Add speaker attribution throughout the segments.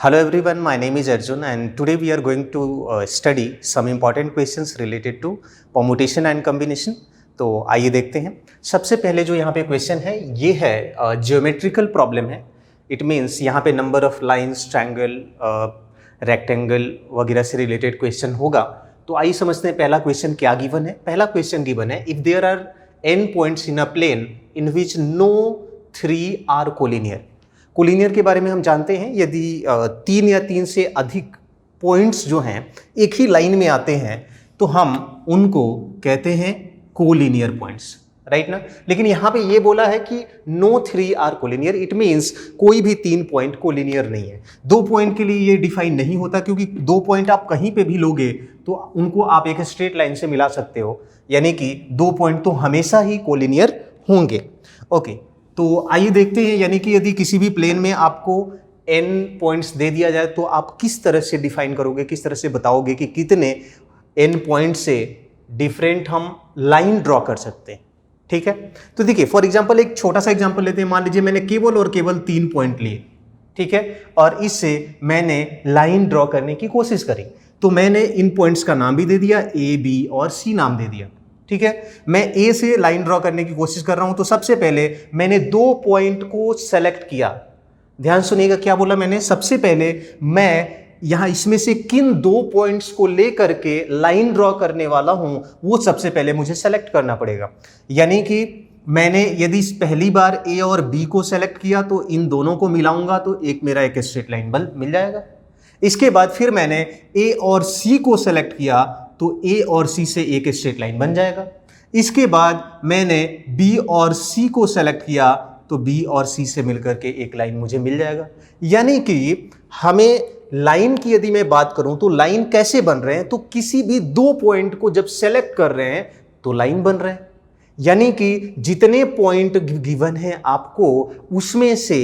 Speaker 1: Hello everyone, my name is Arjun and today we are going to study some important questions related to permutation and combination. तो आइए देखते हैं। सबसे पहले जो यहाँ पे क्वेश्चन है ये है ज्योमेट्रिकल प्रॉब्लम है। इट मीन्स यहाँ पे number of lines, triangle, rectangle वगैरह से रिलेटेड क्वेश्चन होगा। तो आइए समझते हैं पहला क्वेश्चन क्या गिवन है। पहला क्वेश्चन गिवन है, if there are n points in a plane in which no 3 are collinear. Collinear के बारे में हम जानते हैं, यदि 3 या 3 से अधिक पॉइंट्स जो हैं एक ही लाइन में आते हैं तो हम उनको कहते हैं कोलिनियर पॉइंट्स, राइट ना। लेकिन यहाँ पे ये बोला है कि no 3 are collinear, it means कोई भी 3 पॉइंट कोलिनियर नहीं है। 2 पॉइंट के लिए ये डिफाइन नहीं होता, क्योंकि 2 पॉइंट आप कहीं पे भी लोगे तो उनको आप एक स्ट्रेट लाइन से मिला सकते हो, यानी कि 2 पॉइंट तो हमेशा ही कोलिनियर होंगे। ओके, तो आइए देखते हैं, यानी कि यदि किसी भी प्लेन में आपको n पॉइंट्स दे दिया जाए तो आप किस तरह से डिफाइन करोगे, किस तरह से बताओगे कि कितने n पॉइंट से डिफरेंट हम लाइन ड्रॉ कर सकते हैं। ठीक है, तो देखिए फॉर एग्जांपल एक छोटा सा एग्जांपल लेते हैं। मान लीजिए मैंने केवल और केवल 3 पॉइंट लिए, ठीक है, और इससे मैंने लाइन ड्रॉ करने की कोशिश करी। तो मैंने इन पॉइंट्स का नाम भी दे दिया, A, B और C नाम दे दिया। ठीक है, मैं A से लाइन ड्रॉ करने की कोशिश कर रहा हूं, तो सबसे पहले मैंने 2 पॉइंट को सेलेक्ट किया। ध्यान सुनिएगा क्या बोला मैंने। सबसे पहले मैं यहां इसमें से किन 2 पॉइंट्स को लेकर के लाइन ड्रॉ करने वाला हूं वो सबसे पहले मुझे सेलेक्ट करना पड़ेगा। यानी कि मैंने यदि पहली बार A और B को सेलेक्ट किया तो इन दोनों को मिलाऊंगा तो एक मेरा एक स्ट्रेट लाइन बल मिल जाएगा। इसके बाद फिर मैंने A और C को सेलेक्ट किया तो A और C से एक स्ट्रेट लाइन बन जाएगा। इसके बाद मैंने B और C को सेलेक्ट किया तो B और C से मिलकर के एक लाइन मुझे मिल जाएगा। यानी कि हमें लाइन की यदि मैं बात करूं तो लाइन कैसे बन रहे हैं, तो किसी भी 2 पॉइंट को जब सेलेक्ट कर रहे हैं तो लाइन बन रहे हैं। यानी कि जितने पॉइंट गिवन हैं आपको उसमें से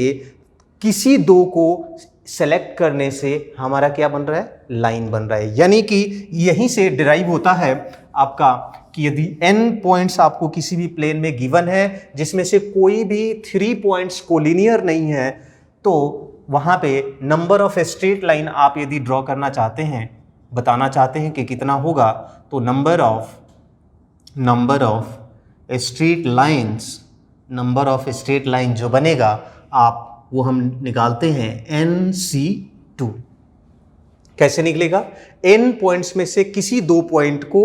Speaker 1: किसी 2 को सेलेक्ट करने से हमारा क्या बन रहा है, लाइन बन रहा है। यानी कि यहीं से डिराइव होता है आपका कि यदि n पॉइंट्स आपको किसी भी प्लेन में गिवन है जिसमें से कोई भी 3 पॉइंट्स कोलिनियर नहीं है, तो वहां पे नंबर ऑफ स्ट्रेट लाइन आप यदि ड्रॉ करना चाहते हैं, बताना चाहते हैं कि कितना होगा, तो नंबर ऑफ स्ट्रेट लाइन जो बनेगा आप वो हम निकालते हैं NC2। कैसे निकलेगा? n पॉइंट्स में से किसी 2 पॉइंट को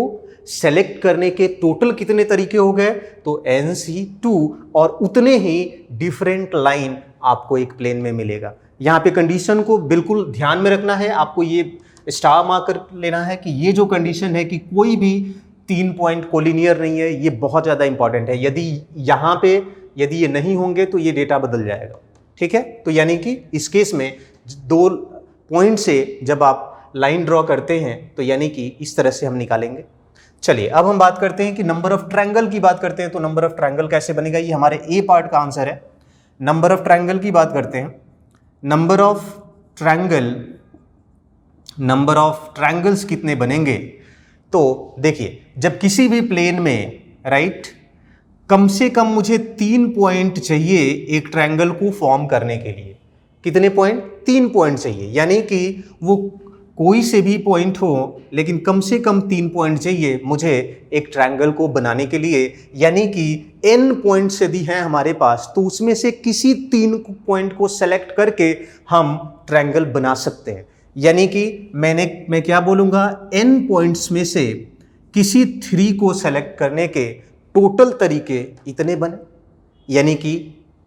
Speaker 1: सेलेक्ट करने के टोटल कितने तरीके हो गए, तो NC2, और उतने ही डिफरेंट लाइन आपको एक प्लेन में मिलेगा। यहाँ पे कंडीशन को बिल्कुल ध्यान में रखना है, आपको ये स्टार मार्कर लेना है कि ये जो कंडीशन है कि कोई भी 3 पॉइंट कोलिनियर नहीं है, ये बहुत ज़्यादा इंपॉर्टेंट है। यदि ये नहीं होंगे तो ये डेटा बदल जाएगा। ठीक है, तो यानी कि इस केस में 2 पॉइंट से जब आप लाइन ड्रॉ करते हैं तो यानी कि इस तरह से हम निकालेंगे। चलिए अब हम बात करते हैं कि नंबर ऑफ ट्रायंगल की बात करते हैं। तो नंबर ऑफ ट्रायंगल कैसे बनेगा, ये हमारे ए पार्ट का आंसर है। नंबर ऑफ ट्रायंगल की बात करते हैं। नंबर ऑफ ट्रायंगल्स कितने बनेंगे, तो देखिए जब किसी भी प्लेन में, राइट, कम से कम मुझे 3 पॉइंट चाहिए एक ट्रायंगल को फॉर्म करने के लिए। कितने पॉइंट? 3 पॉइंट चाहिए। यानी कि वो कोई से भी पॉइंट हो लेकिन कम से कम 3 पॉइंट चाहिए मुझे एक ट्रायंगल को बनाने के लिए। यानी कि n पॉइंट्स यदि हैं हमारे पास तो उसमें से किसी 3 पॉइंट को सेलेक्ट करके हम ट्रायंगल बना सकते हैं। यानी कि मैं क्या बोलूँगा, n पॉइंट्स में से किसी 3 को सेलेक्ट करने के टोटल तरीके इतने बने, यानी कि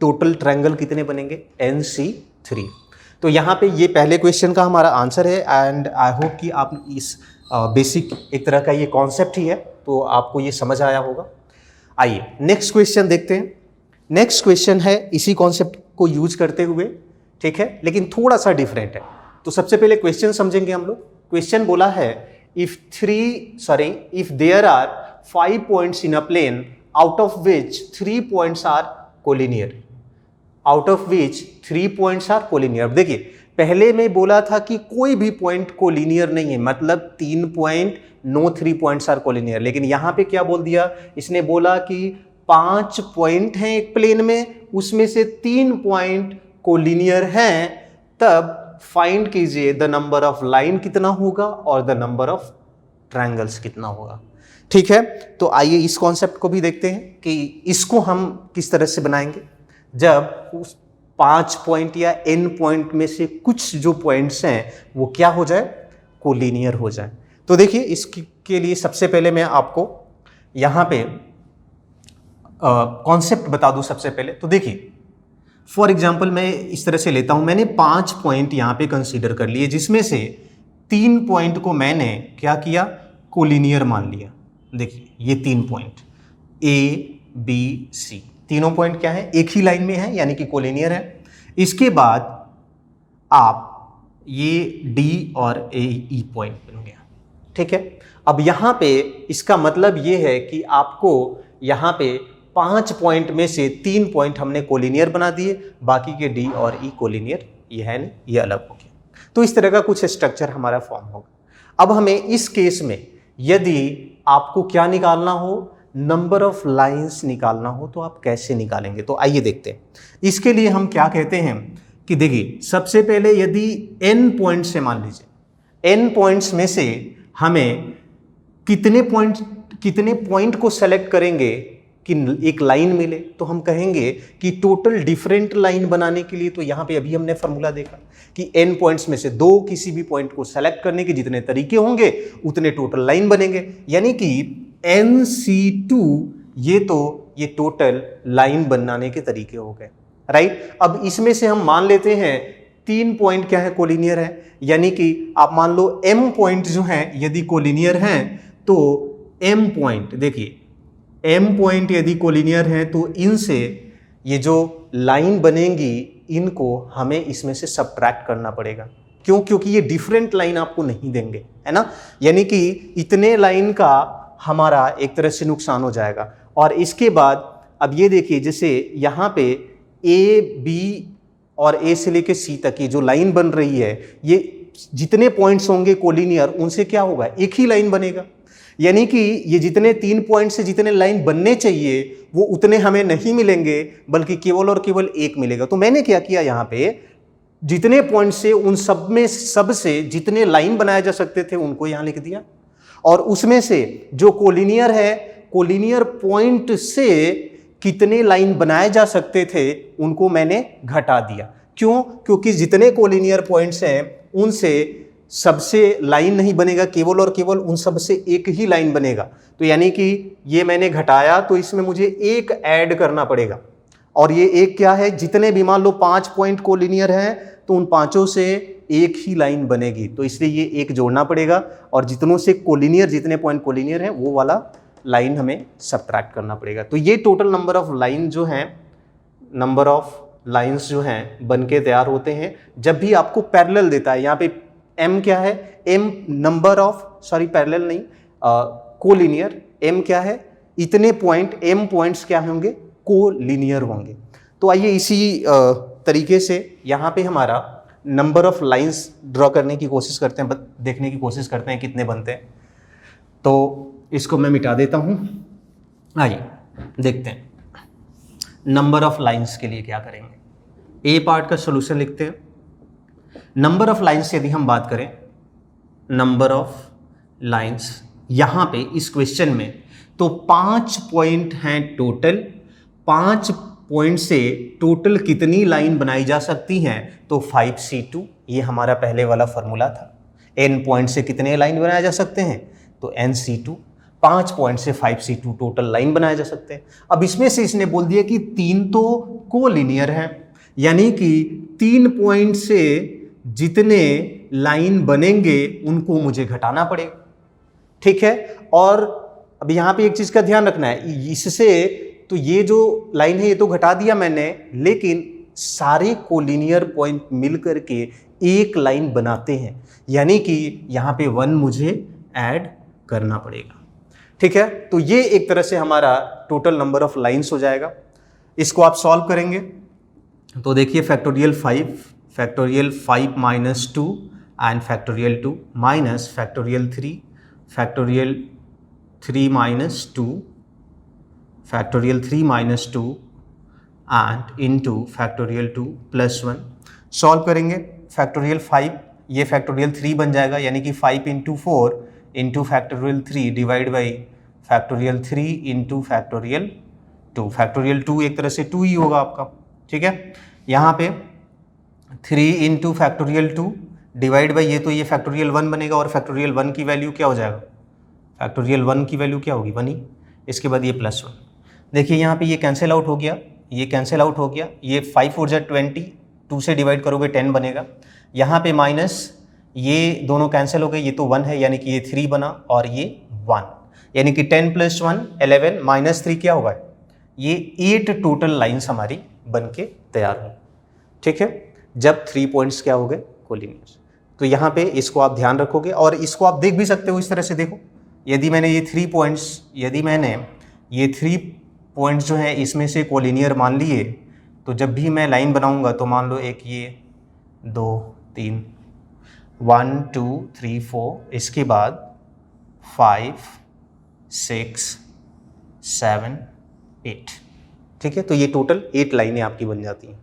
Speaker 1: टोटल ट्रायंगल कितने बनेंगे, NC3। तो यहाँ पे ये पहले क्वेश्चन का हमारा आंसर है। एंड आई होप कि आप इस बेसिक एक तरह का ये कॉन्सेप्ट ही है तो आपको ये समझ आया होगा। आइए नेक्स्ट क्वेश्चन देखते हैं। नेक्स्ट क्वेश्चन है इसी कॉन्सेप्ट को यूज करते हुए, ठीक है, लेकिन थोड़ा सा डिफरेंट है। तो सबसे पहले क्वेश्चन समझेंगे हम लोग। क्वेश्चन बोला है if there are 5 points in a plane out of which 3 points are collinear. देखिए पहले में बोला था कि कोई भी पॉइंट कोलिनियर नहीं है, मतलब 3 point, no 3 points are collinear. लेकिन यहां पे क्या बोल दिया, इसने बोला कि 5 पॉइंट हैं एक प्लेन में, उसमें से 3 पॉइंट कोलिनियर हैं, तब फाइंड कीजिए द नंबर ऑफ लाइन कितना होगा और द नंबर ऑफ ट्रायंगल्स कितना होगा। ठीक है, तो आइए इस कॉन्सेप्ट को भी देखते हैं कि इसको हम किस तरह से बनाएंगे जब उस 5 पॉइंट या n पॉइंट में से कुछ जो पॉइंट्स हैं वो क्या हो जाए, कोलिनियर हो जाए। तो देखिए इसके लिए सबसे पहले मैं आपको यहाँ पे कॉन्सेप्ट बता दूं सबसे पहले। तो देखिए फॉर एग्जाम्पल मैं इस तरह से लेता हूं, मैंने 5 पॉइंट यहाँ पे कंसीडर कर लिए जिसमें से 3 पॉइंट को मैंने क्या किया, कोलिनियर मान लिया। देखिए ये 3 पॉइंट A B C तीनों पॉइंट क्या है, एक ही लाइन में है यानी कि कोलिनियर है। इसके बाद आप ये D और E पॉइंट बन गया। ठीक है, अब यहाँ पे इसका मतलब ये है कि आपको यहाँ पे 5 पॉइंट में से 3 पॉइंट हमने कोलिनियर बना दिए, बाकी के D और E कोलिनियर ये है नहीं, ये अलग हो गया। तो इस तरह का कुछ स्ट्रक्चर हमारा फॉर्म होगा। अब हमें इस केस में यदि आपको क्या निकालना हो, नंबर ऑफ लाइंस निकालना हो, तो आप कैसे निकालेंगे, तो आइए देखते हैं। इसके लिए हम क्या कहते हैं कि देखिए सबसे पहले यदि n पॉइंट से, मान लीजिए n पॉइंट्स में से हमें कितने पॉइंट को सेलेक्ट करेंगे कि एक लाइन मिले, तो हम कहेंगे कि टोटल डिफरेंट लाइन बनाने के लिए, तो यहाँ पे अभी हमने फॉर्मूला देखा कि n पॉइंट्स में से 2 किसी भी पॉइंट को सेलेक्ट करने के जितने तरीके होंगे उतने टोटल लाइन बनेंगे, यानी कि NC2 ये टोटल लाइन बनाने के तरीके हो गए, राइट। अब इसमें से हम मान लेते हैं 3 पॉइंट क्या है, कोलिनियर है, यानी कि आप मान लो M पॉइंट जो हैं यदि कोलिनियर हैं तो M पॉइंट, देखिए M पॉइंट यदि कोलिनियर हैं तो इनसे ये जो लाइन बनेंगी इनको हमें इसमें से सबट्रैक्ट करना पड़ेगा। क्यों? क्योंकि ये डिफरेंट लाइन आपको नहीं देंगे, है ना, यानी कि इतने लाइन का हमारा एक तरह से नुकसान हो जाएगा। और इसके बाद अब ये देखिए जैसे यहाँ पे A B और A से लेके C तक की जो लाइन बन रही है, ये जितने पॉइंट्स होंगे कोलिनियर उनसे क्या होगा, एक ही लाइन बनेगा, यानी कि ये जितने 3 पॉइंट से जितने लाइन बनने चाहिए वो उतने हमें नहीं मिलेंगे, बल्कि केवल और केवल एक मिलेगा। तो मैंने क्या किया, यहाँ पे जितने पॉइंट से उन सब से जितने लाइन बनाए जा सकते थे उनको यहाँ लिख दिया, और उसमें से जो कोलिनियर है, कोलिनियर पॉइंट से कितने लाइन बनाए जा सकते थे उनको मैंने घटा दिया। क्यों? क्योंकि जितने कोलिनियर पॉइंट्स हैं उनसे सबसे लाइन नहीं बनेगा, केवल और केवल उन सब से एक ही लाइन बनेगा। तो यानी कि ये मैंने घटाया तो इसमें मुझे एक ऐड करना पड़ेगा, और ये एक क्या है, जितने भी मान लो 5 पॉइंट कोलिनियर हैं तो उन 5 से एक ही लाइन बनेगी, तो इसलिए ये एक जोड़ना पड़ेगा, और जितनों से कोलिनियर, जितने पॉइंट कोलिनियर हैं वो वाला लाइन हमें सबट्रैक्ट करना पड़ेगा। तो ये टोटल नंबर ऑफ लाइन जो हैं, नंबर ऑफ लाइंस जो हैं बन के तैयार होते हैं जब भी आपको पैरेलल देता है। यहाँ पे M क्या है, M number of, sorry parallel नहीं, कोलिनियर, M क्या है, इतने पॉइंट, M पॉइंट्स क्या होंगे, कोलिनियर होंगे। तो आइए इसी तरीके से यहाँ पे हमारा नंबर ऑफ लाइंस ड्रॉ करने की कोशिश करते हैं, देखने की कोशिश करते हैं कितने बनते हैं। तो इसको मैं मिटा देता हूँ, आइए देखते हैं नंबर ऑफ लाइंस के लिए क्या करेंगे। ए पार्ट का सोल्यूशन लिखते हैं। नंबर ऑफ लाइंस यदि हम बात करें, नंबर ऑफ लाइंस यहाँ पे इस क्वेश्चन में तो 5 पॉइंट हैं टोटल, 5 पॉइंट से टोटल कितनी लाइन बनाई जा सकती हैं, तो 5C2, ये हमारा पहले वाला फॉर्मूला था। n पॉइंट से कितने लाइन बनाए जा सकते हैं, तो NC2, 5 पॉइंट से 5C2 टोटल लाइन बनाए जा सकते हैं। अब इसमें से इसने बोल दिया कि 3 तो कोलिनियर हैं, यानी कि 3 पॉइंट से जितने लाइन बनेंगे उनको मुझे घटाना पड़ेगा, ठीक है। और अब यहाँ पे एक चीज़ का ध्यान रखना है, इससे तो ये जो लाइन है ये तो घटा दिया मैंने, लेकिन सारे कोलिनियर पॉइंट मिल करके एक लाइन बनाते हैं, यानी कि यहाँ पे 1 मुझे ऐड करना पड़ेगा, ठीक है। तो ये एक तरह से हमारा टोटल नंबर ऑफ लाइंस हो जाएगा। इसको आप सॉल्व करेंगे तो देखिए factorial 5 minus 2 and factorial 2 minus factorial 3 minus 2 factorial 3 minus 2 and into factorial 2 plus 1। Solve करेंगे फैक्टोरियल 5, ये फैक्टोरियल 3 बन जाएगा, यानी कि 5 into 4 into factorial 3 divide by factorial 3 into factorial 2। Factorial 2 एक तरह से 2 ही होगा आपका, ठीक है। यहाँ पे 3 इंटू फैक्टोरियल 2 डिवाइड बाई ये फैक्टोरियल 1 बनेगा, और फैक्टोरियल 1 की वैल्यू क्या हो जाएगा, फैक्टोरियल 1 की वैल्यू क्या होगी, 1 ही। इसके बाद ये +1। देखिए यहाँ पे ये कैंसिल आउट हो गया, ये कैंसिल आउट हो गया, ये 5 4 जा 20, 2 से डिवाइड करोगे 10 बनेगा। यहाँ पे माइनस, ये दोनों कैंसिल हो गए, ये तो 1 है, यानी कि ये 3 बना और ये 1, यानी कि 10 + 1 11 -3 क्या होगा, ये 8 टोटल लाइन्स हमारी बन के तैयार हुई, ठीक है, जब 3 पॉइंट्स क्या हो गए, कोलिनियर। तो यहाँ पे इसको आप ध्यान रखोगे, और इसको आप देख भी सकते हो इस तरह से। देखो, यदि मैंने ये 3 पॉइंट्स जो हैं इसमें से कोलिनियर मान लिए, तो जब भी मैं लाइन बनाऊंगा तो मान लो एक ये 2 3 1 2 3 4, इसके बाद 5 6 7 8, ठीक है। तो ये टोटल 8 लाइनें आपकी बन जाती हैं।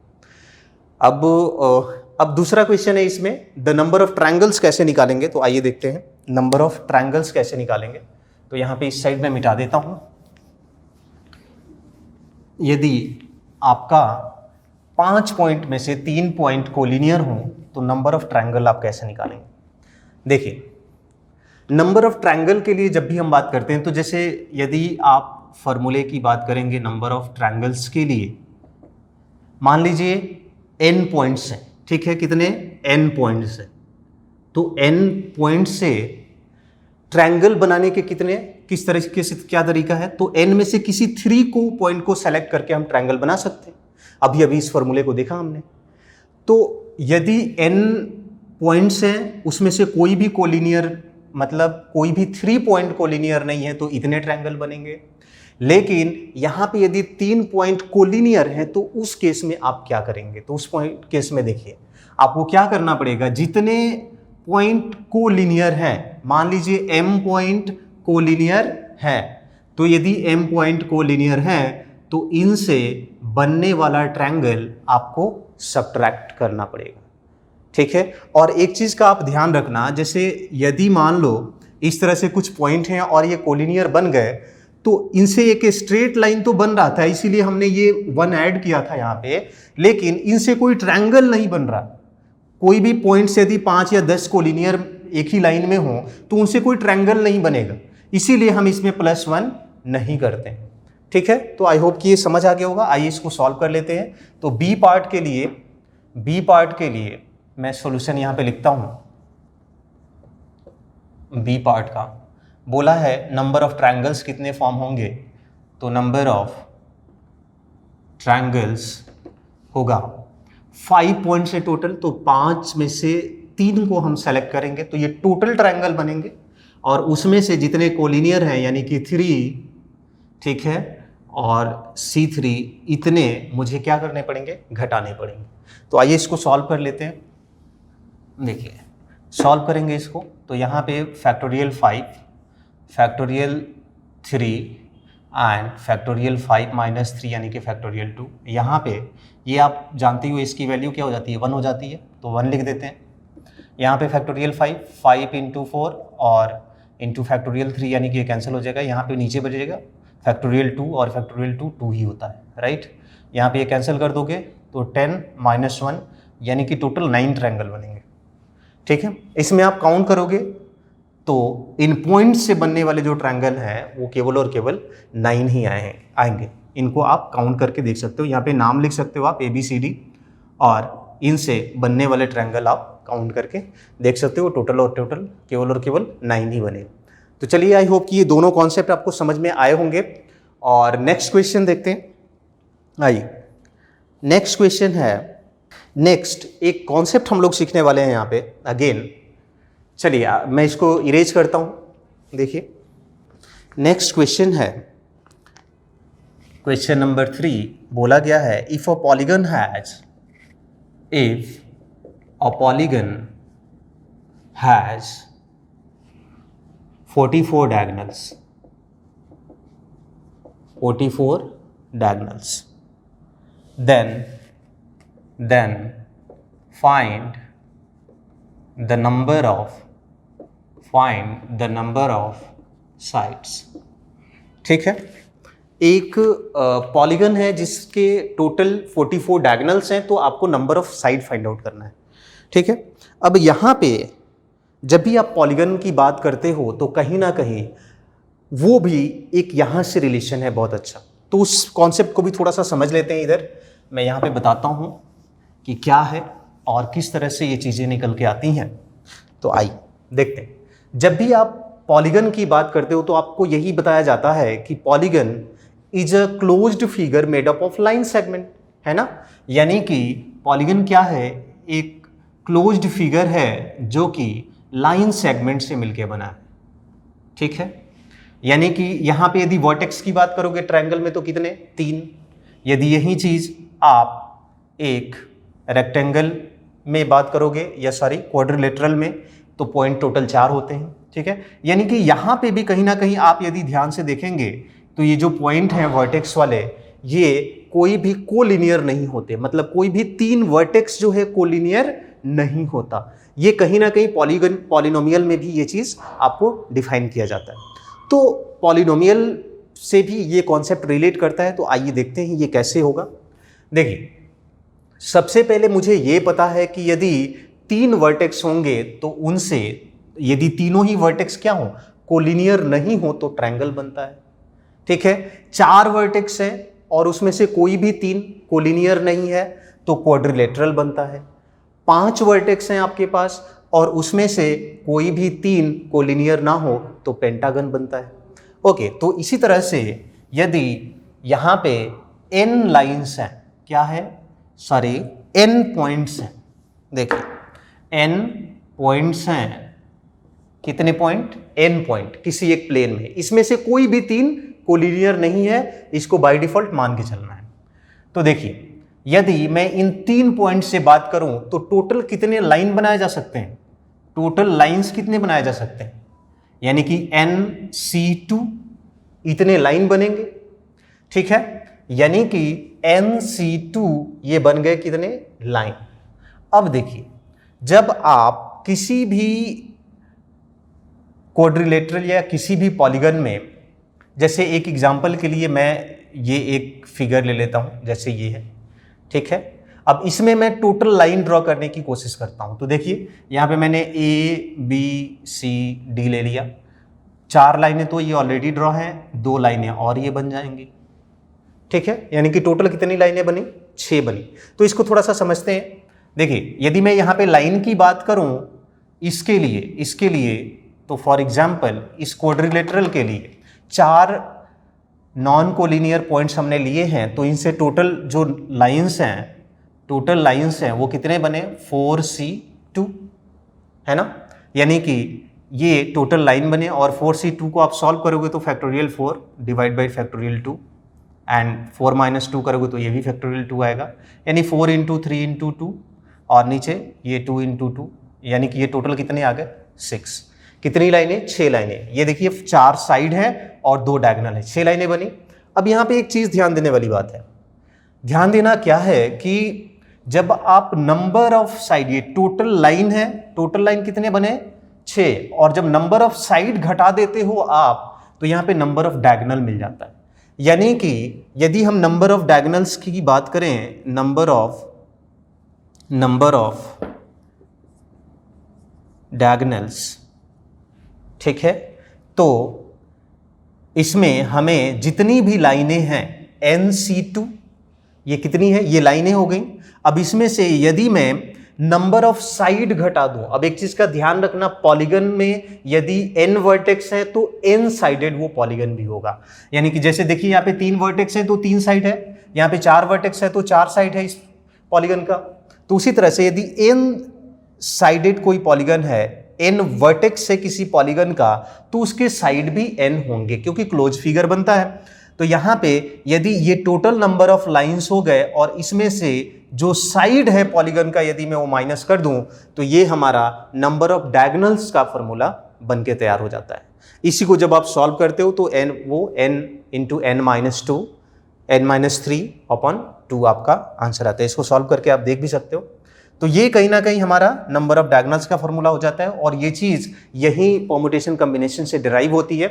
Speaker 1: अब दूसरा क्वेश्चन है इसमें, द नंबर ऑफ ट्रायंगल्स कैसे निकालेंगे। तो आइए देखते हैं नंबर ऑफ ट्रायंगल्स कैसे निकालेंगे। तो यहाँ पे इस साइड में मिटा देता हूँ। यदि आपका 5 पॉइंट में से 3 पॉइंट कोलिनियर हो तो नंबर ऑफ ट्रायंगल आप कैसे निकालेंगे। देखिए, नंबर ऑफ ट्रायंगल के लिए जब भी हम बात करते हैं, तो जैसे यदि आप फॉर्मूले की बात करेंगे नंबर ऑफ ट्रायंगल्स के लिए, मान लीजिए n पॉइंट्स हैं, ठीक है, कितने n पॉइंट्स हैं, तो n पॉइंट से ट्रायंगल बनाने के किस तरीके से क्या तरीका है, तो n में से किसी 3 पॉइंट को सेलेक्ट करके हम ट्रायंगल बना सकते हैं। अभी इस फॉर्मूले को देखा हमने। तो यदि n पॉइंट्स हैं, उसमें से कोई भी कोलिनियर, मतलब कोई भी 3 पॉइंट कोलिनियर नहीं है, तो इतने ट्रायंगल बनेंगे। लेकिन यहाँ पे यदि 3 पॉइंट कोलिनियर हैं, तो उस केस में आप क्या करेंगे। तो उस पॉइंट केस में देखिए, आपको क्या करना पड़ेगा, जितने पॉइंट कोलिनियर हैं, मान लीजिए m पॉइंट कोलिनियर हैं, तो यदि m पॉइंट कोलिनियर हैं, तो इनसे बनने वाला ट्रायंगल आपको सब्ट्रैक्ट करना पड़ेगा, ठीक है। और एक चीज का आप ध्यान रखना, जैसे यदि मान लो इस तरह से कुछ पॉइंट हैं और ये कोलिनियर बन गए, तो इनसे एक स्ट्रेट लाइन तो बन रहा था, इसीलिए हमने ये 1 ऐड किया था यहाँ पे, लेकिन इनसे कोई ट्रायंगल नहीं बन रहा। कोई भी पॉइंट से यदि 5 या 10 कोलिनियर एक ही लाइन में हो, तो उनसे कोई ट्रायंगल नहीं बनेगा, इसीलिए हम इसमें +1 नहीं करते हैं, ठीक है। तो आई होप कि ये समझ आ गया होगा। आइए इसको सॉल्व कर लेते हैं। तो बी पार्ट के लिए मैं सॉल्यूशन यहाँ पे लिखता हूँ। बी पार्ट का बोला है नंबर ऑफ ट्रायंगल्स कितने फॉर्म होंगे, तो नंबर ऑफ ट्रायंगल्स होगा 5 पॉइंट से टोटल, तो 5 में से 3 को हम सेलेक्ट करेंगे, तो ये टोटल ट्रायंगल बनेंगे, और उसमें से जितने कोलिनियर हैं यानी कि 3, ठीक है, और C3, इतने मुझे क्या करने पड़ेंगे, घटाने पड़ेंगे। तो आइए इसको सॉल्व कर लेते हैं। देखिए, सॉल्व करेंगे इसको, तो यहाँ पे फैक्टोरियल 5, फैक्टोरियल 3 एंड फैक्टोरियल 5 - 3 यानी कि फैक्टोरियल 2। यहाँ पे ये आप जानती हो इसकी वैल्यू क्या हो जाती है, 1 हो जाती है, तो 1 लिख देते हैं। यहाँ पे फैक्टोरियल 5 इंटू 4 और इंटू फैक्टोरियल 3 यानी कि ये कैंसिल हो जाएगा। यहाँ पे नीचे बचेगा फैक्टोरियल 2, और फैक्टोरियल 2 ही होता है, राइट। यहाँ पे ये कैंसिल कर दोगे तो 10 - 1 यानी कि टोटल 9 ट्रायंगल बनेंगे, ठीक है। इसमें आप काउंट करोगे तो इन पॉइंट से बनने वाले जो ट्रायंगल हैं वो केवल और केवल 9 ही आएंगे। इनको आप काउंट करके देख सकते हो, यहाँ पे नाम लिख सकते हो आप ABCD, और इनसे बनने वाले ट्रायंगल आप काउंट करके देख सकते हो। टोटल केवल और केवल 9 ही बने। तो चलिए, आई होप कि ये दोनों कॉन्सेप्ट आपको समझ में आए होंगे। और नेक्स्ट क्वेश्चन देखते हैं। आइए, नेक्स्ट क्वेश्चन है, नेक्स्ट एक कॉन्सेप्ट हम लोग सीखने वाले हैं यहाँ पे अगेन। चलिए मैं इसको इरेज करता हूँ। देखिए, नेक्स्ट क्वेश्चन है, क्वेश्चन नंबर 3 बोला गया है, if a polygon has 44 diagonals, then find the number of find the number of sides. ठीक है, एक पॉलीगन है जिसके टोटल 44 डायगोनल्स हैं, तो आपको number of side find out करना है। ठीक है, अब यहाँ पे जब भी आप पॉलीगन की बात करते हो तो कहीं ना कहीं वो भी एक यहाँ से रिलेशन है बहुत अच्छा, तो उस कॉन्सेप्ट को भी थोड़ा सा समझ लेते हैं। इधर मैं यहाँ पे बताता हूँ कि क्या है और किस तरह से ये चीज़ें निकल के आती हैं। तो आइए देखते हैं। जब भी आप पॉलीगन की बात करते हो तो आपको यही बताया जाता है कि polygon is a closed figure made up of line segment, है ना। यानी कि पॉलीगन क्या है, एक क्लोज्ड फिगर है जो कि लाइन सेगमेंट से मिलके बना है। ठीक है, यानी कि यहाँ पे यदि वर्टेक्स की बात करोगे ट्रायंगल में तो कितने, 3। यदि यही चीज आप एक रेक्टेंगल में बात करोगे या सॉरी क्वाड्रिलेटरल में तो पॉइंट टोटल 4 होते हैं। ठीक है, यानी कि यहाँ पे भी कहीं ना कहीं आप यदि ध्यान से देखेंगे तो ये जो पॉइंट है वर्टेक्स वाले, ये कोई भी कोलिनियर नहीं होते, मतलब कोई भी 3 वर्टेक्स जो है कोलिनियर नहीं होता। ये कहीं ना कहीं पॉलिनोमियल में भी ये चीज आपको डिफाइन किया जाता है। तो पॉलिनोमियल से भी ये कॉन्सेप्ट रिलेट करता है, तो आइए देखते हैं ये कैसे होगा। देखिए, सबसे पहले मुझे ये पता है कि यदि 3 वर्टेक्स होंगे तो उनसे यदि तीनों ही वर्टेक्स क्या हो, कोलिनियर नहीं हो तो ट्रायंगल बनता है। ठीक है, 4 वर्टेक्स है और उसमें से कोई भी 3 कोलिनियर नहीं है तो क्वाड्रिलेटरल बनता है। 5 वर्टेक्स हैं आपके पास और उसमें से कोई भी 3 कोलिनियर ना हो तो पेंटागन बनता है। ओके, तो इसी तरह से यदि यहाँ पे n लाइंस हैं, क्या है, सॉरी n पॉइंट्स हैं। देखिए n पॉइंट्स हैं, कितने पॉइंट, n पॉइंट किसी एक प्लेन में, इसमें से कोई भी 3 कोलिनियर नहीं है, इसको बाय डिफॉल्ट मान के चलना है। तो देखिए, यदि मैं इन 3 पॉइंट से बात करूं तो टोटल कितने लाइन बनाए जा सकते हैं, टोटल लाइंस कितने बनाए जा सकते हैं, यानी कि NC2 इतने लाइन बनेंगे। ठीक है, यानी कि NC2 ये बन गए कितने लाइन। अब देखिए, जब आप किसी भी क्वाड्रिलेटरल या किसी भी पॉलीगन में, जैसे एक एग्जांपल के लिए मैं ये एक फिगर ले लेता हूं, जैसे ये है। ठीक है, अब इसमें मैं टोटल लाइन ड्रॉ करने की कोशिश करता हूं। तो देखिए, यहाँ पे मैंने ABCD ले लिया, 4 लाइनें तो ये ऑलरेडी ड्रॉ हैं, 2 लाइनें और ये बन जाएंगी। ठीक है, यानी कि टोटल कितनी लाइनें बनी, 6 बनी। तो इसको थोड़ा सा समझते हैं। देखिए, यदि मैं यहाँ पे लाइन की बात करूं इसके लिए तो फॉर एग्जाम्पल इस क्वाड्रिलेटरल के लिए 4 नॉन कोलिनियर पॉइंट्स हमने लिए हैं, तो इनसे टोटल जो लाइंस हैं वो कितने बने, 4C2, है ना। यानी कि ये टोटल लाइन बने और 4C2 को आप सॉल्व करोगे तो factorial 4 divide by factorial 2 and 4 - 2 करोगे तो ये भी फैक्टोरियल 2 आएगा, यानी 4 × 3 × 2 और नीचे ये 2 × 2, यानी कि ये टोटल कितने आ गए, 6। कितनी लाइनें, 6 लाइनें। ये देखिए 4 साइड है और 2 डायगोनल है, 6 लाइनें बनी। अब यहाँ पे एक चीज ध्यान देने वाली बात है, ध्यान देना क्या है कि जब आप नंबर ऑफ साइड, ये टोटल लाइन है, टोटल लाइन कितने बने, 6, और जब नंबर ऑफ साइड घटा देते हो आप तो यहाँ पे नंबर ऑफ डायगोनल मिल जाता है। यानी कि यदि हम नंबर ऑफ डायगोनल्स की बात करें, नंबर ऑफ डायगोनल्स, ठीक है, तो इसमें हमें जितनी भी लाइनें हैं NC2, ये कितनी है, ये लाइनें हो गई। अब इसमें से यदि मैं नंबर ऑफ साइड घटा दूं, अब एक चीज का ध्यान रखना, पॉलीगन में यदि n वर्टेक्स है तो n साइडेड वो पॉलीगन भी होगा। यानी कि जैसे देखिए यहाँ पे 3 वर्टेक्स है तो 3 साइड है, यहाँ पे 4 वर्टेक्स है तो 4 साइड है इस पॉलीगन का। तो उसी तरह से यदि n साइडेड कोई पॉलीगन है, n वर्टेक्स है किसी पॉलीगन का, तो उसके साइड भी n होंगे क्योंकि क्लोज फिगर बनता है। तो यहाँ पे यदि ये टोटल नंबर ऑफ लाइंस हो गए और इसमें से जो साइड है पॉलीगन का यदि मैं वो माइनस कर दूं तो ये हमारा नंबर ऑफ डायगोनल्स का फॉर्मूला बन के तैयार हो जाता है। इसी को जब आप सॉल्व करते हो तो n × n - 3/2 आपका आंसर आता है। इसको सॉल्व करके आप देख भी सकते हो। तो ये कहीं ना कहीं हमारा नंबर ऑफ डायगोनल्स का फॉर्मूला हो जाता है और ये चीज़ यही परम्यूटेशन कॉम्बिनेशन से डिराइव होती है।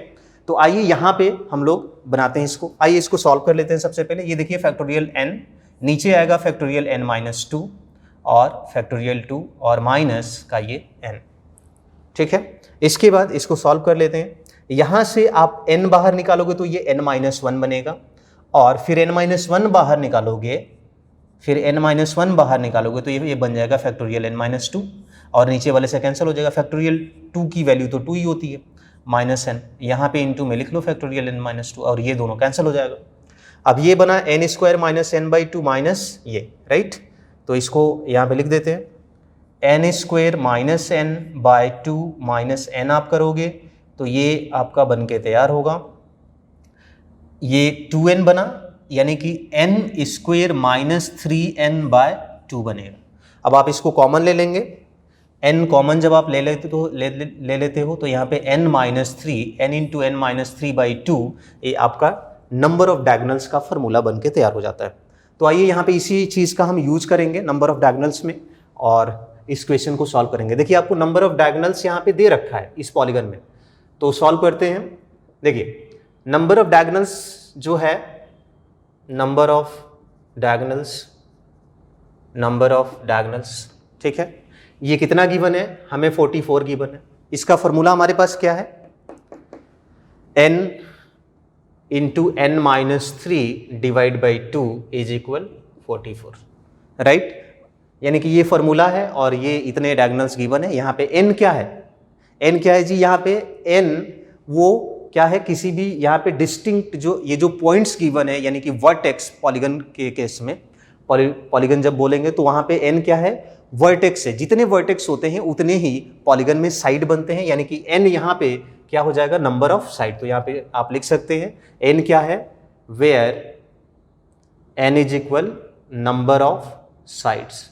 Speaker 1: तो आइए यहाँ पे हम लोग बनाते हैं इसको। आइए इसको सॉल्व कर लेते हैं। सबसे पहले ये देखिए फैक्टोरियल n, नीचे आएगा फैक्टोरियल n-2 और फैक्टोरियल 2 और माइनस का ये n। ठीक है, इसके बाद इसको सॉल्व कर लेते हैं। यहाँ से आप n बाहर निकालोगे तो ये n-1 बनेगा और फिर n-1 बाहर निकालोगे, तो ये बन जाएगा फैक्टोरियल n-2 और नीचे वाले से कैंसिल हो जाएगा। फैक्टोरियल 2 की वैल्यू तो 2 ही होती है, माइनस n, यहाँ पे इंटू में लिख लो फैक्टोरियल n-2 और ये दोनों कैंसिल हो जाएगा। अब ये बना n² माइनस n/2 माइनस ये, राइट। तो इसको यहाँ पे लिख देते हैं n² minus n/2 minus n आप करोगे तो ये आपका बन के तैयार होगा, ये 2n बना, यानी कि n² माइनस 3n/2 बनेगा। अब आप इसको कॉमन ले लेंगे, n कॉमन जब आप ले लेते हो तो यहाँ पे n इंटू n-3/2 ये आपका नंबर ऑफ डायगोनल्स का फॉर्मूला बन के तैयार हो जाता है। तो आइए यहाँ पे इसी चीज़ का हम यूज करेंगे नंबर ऑफ डायगोनल्स में और इस क्वेश्चन को सॉल्व करेंगे। देखिए आपको नंबर ऑफ डायगोनल्स यहाँ पे दे रखा है इस पॉलीगन में, तो सॉल्व करते हैं। देखिए नंबर ऑफ डायगोनल्स जो है, नंबर ऑफ डायगोनल्स, ठीक है, ये कितना गिवन है, हमें 44 गिवन है। इसका फॉर्मूला हमारे पास क्या है, n into n-3 divide by 2 is equal 44, right. यानी कि ये फॉर्मूला है और ये इतने डायगोनल्स गिवन है। यहाँ पे n क्या है, n क्या है जी, यहाँ पे n वो क्या है, किसी भी यहाँ पे डिस्टिंक्ट जो पॉइंट्स गिवन है, यानी कि वर्टेक्स पॉलीगन के केस में, पॉलीगन जब बोलेंगे तो वहाँ पे n क्या है, वर्टेक्स है। जितने वर्टेक्स होते हैं उतने ही पॉलीगन में साइड बनते हैं, यानी कि n यहाँ पे क्या हो जाएगा, नंबर ऑफ साइड। तो यहाँ पे आप लिख सकते हैं n क्या है, where n is equal number of sides,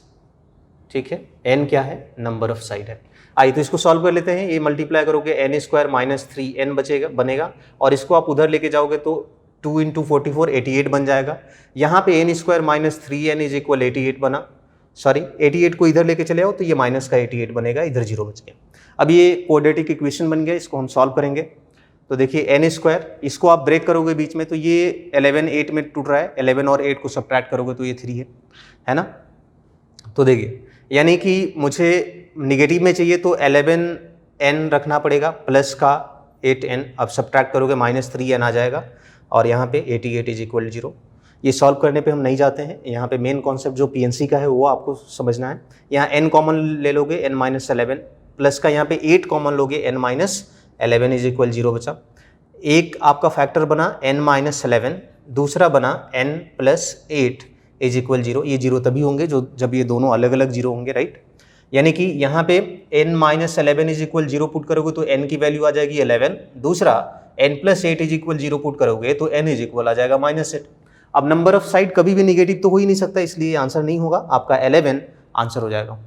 Speaker 1: ठीक है, n क्या है, नंबर ऑफ साइड है। आइए तो इसको सॉल्व कर लेते हैं। ये मल्टीप्लाई करोगे n² माइनस 3n बनेगा और इसको आप उधर लेके जाओगे तो 2 इंटू 44 88 बन जाएगा। यहाँ पे n² minus 3n is equal 88 बना, सॉरी 88 को इधर लेके चले आओ तो ये माइनस का 88 बनेगा, इधर 0 बच गया। अब ये क्वाड्रेटिक इक्वेशन बन गया, इसको हम सॉल्व करेंगे। तो देखिए n², इसको आप ब्रेक करोगे बीच में तो ये 11 8 में टूट रहा है, 11 और 8 को सब्ट्रैक्ट करोगे तो ये 3 है ना। तो देखिए यानी कि मुझे निगेटिव में चाहिए तो 11n रखना पड़ेगा प्लस का 8n, अब सब्ट्रैक्ट करोगे माइनस 3n आ जाएगा और यहाँ पे 88 इज इक्वल 0। ये सॉल्व करने पे हम नहीं जाते हैं, यहाँ पे मेन कॉन्सेप्ट जो PNC का है वो आपको समझना है। यहाँ n कॉमन ले लोगे n-11 प्लस का यहाँ पे 8 कॉमन लोगे n-11 इज इक्वल 0 बचा। एक आपका फैक्टर बना n-11, दूसरा बना n+8 इज इक्वल 0। ये 0 तभी होंगे जब ये दोनों अलग अलग 0 होंगे, राइट। यानी कि यहाँ पे n-11 इज इक्वल 0 पुट करोगे तो n की वैल्यू आ जाएगी 11, दूसरा n+8 इज इक्वल 0 पुट करोगे तो n इज इक्वल आ जाएगा -8। अब नंबर ऑफ साइड कभी भी निगेटिव तो हो ही नहीं सकता, इसलिए आंसर नहीं होगा, आपका 11 आंसर हो जाएगा,